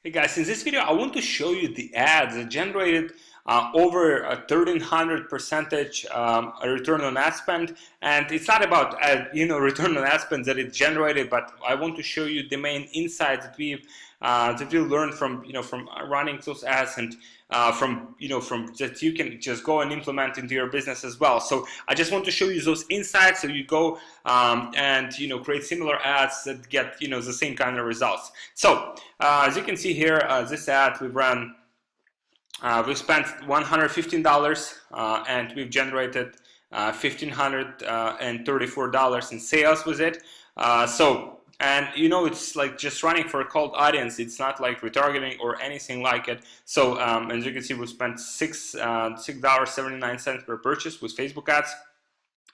Hey guys, in this video I want to show you the ads that generated over a 1300 percentage return on ad spend, and it's not about return on ad spend that it generated, but I want to show you the main insights that we learned from from running those ads, and from that you can just go and implement into your business as well. So I just want to show you those insights so you go and create similar ads that get the same kind of results. So as you can see here, this ad we've run, we've spent $115 and we've generated $1,534 in sales with it. And it's like just running for a cold audience. It's not like retargeting or anything like it. So as you can see, we spent $6.79 per purchase with Facebook ads.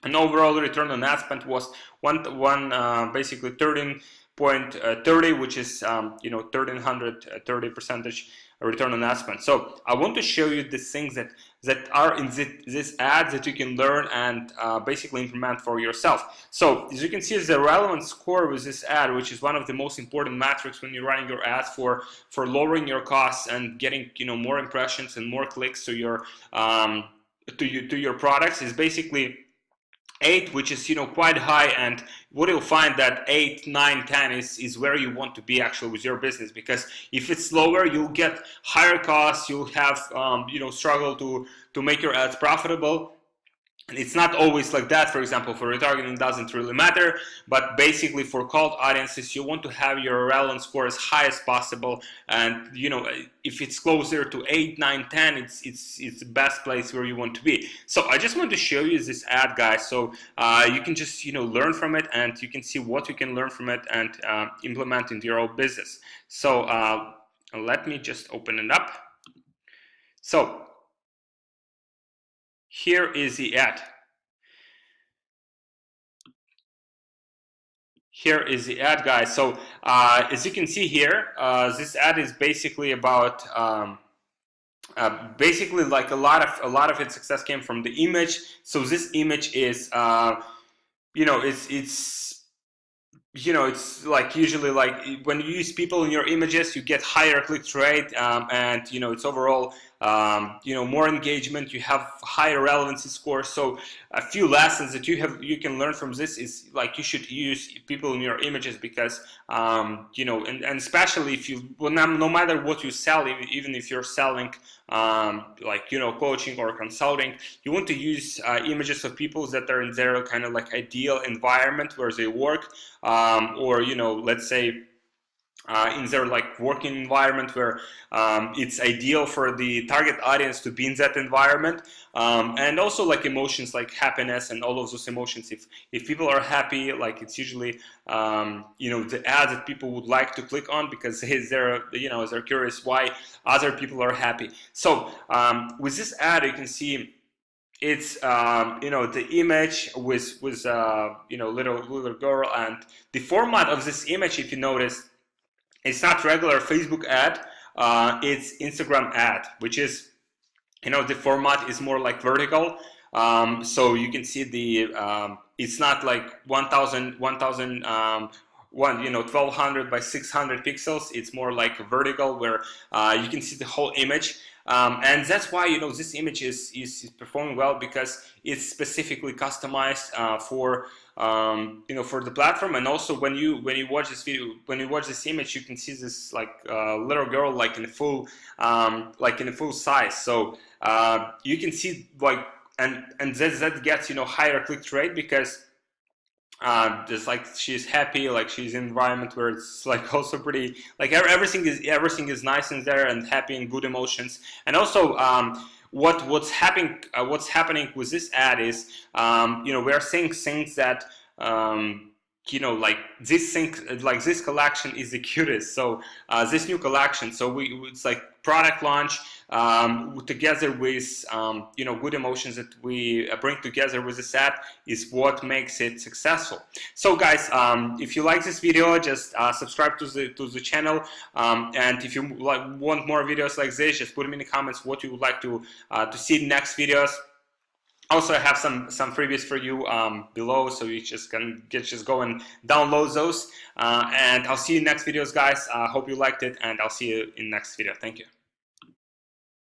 And overall return on ad spend was basically 13.30, which is 1330 percentage return on ad spend. So I want to show you the things that are in this ad that you can learn and basically implement for yourself. So as you can see, the relevance score with this ad, which is one of the most important metrics when you're running your ads for lowering your costs and getting more impressions and more clicks to your products, is basically 8, which is quite high. And what you'll find that 8, 9, 10 is where you want to be actually with your business, because if it's lower, you'll get higher costs, you'll have struggle to make your ads profitable. And it's not always like that. For example, for retargeting doesn't really matter, but basically for cold audiences, you want to have your relevance score as high as possible. And if it's closer to 8, 9, 10, it's the best place where you want to be. So I just want to show you this ad, guys, so you can just learn from it, and you can see what you can learn from it and implement into your own business. So let me just open it up. So here is the ad. Here is the ad, guys. So as you can see here, this ad is basically about basically like a lot of its success came from the image. So this image is it's like usually like when you use people in your images, you get higher click-through rate, and it's overall more engagement. You have higher relevancy scores. So a few lessons that you can learn from this is like you should use people in your images, because and especially if no matter what you sell, even if you're selling coaching or consulting, you want to use images of people that are in their kind of like ideal environment where they work, or let's say in their like working environment where it's ideal for the target audience to be in that environment, and also like emotions like happiness and all of those emotions. If people are happy, like it's usually the ad that people would like to click on, because they're curious why other people are happy. So with this ad, you can see it's the image with little girl, and the format of this image, if you notice, it's not regular Facebook ad, it's Instagram ad, which is the format is more like vertical. So you can see the it's not like 1200 by 600 pixels. It's more like vertical, where you can see the whole image. And that's why this image is performing well, because it's specifically customized for for the platform. And also when you watch this video, when you watch this image, you can see this like little girl like in a full size. So you can see like and that gets higher click-through rate, because just like she's happy, like she's in an environment where it's like also pretty, like everything is nice in there and happy and good emotions. And also what's happening with this ad is we're saying things that like this collection is the cutest. So this new collection, so it's like product launch together with good emotions that we bring together with this ad is what makes it successful. So guys, if you like this video, just subscribe to the channel, and if you want more videos like this, just put them in the comments what you would like to see in next videos. Also, I have some freebies for you below, so you just can just go and download those. And I'll see you in next videos, guys. Hope you liked it, and I'll see you in next video. Thank you.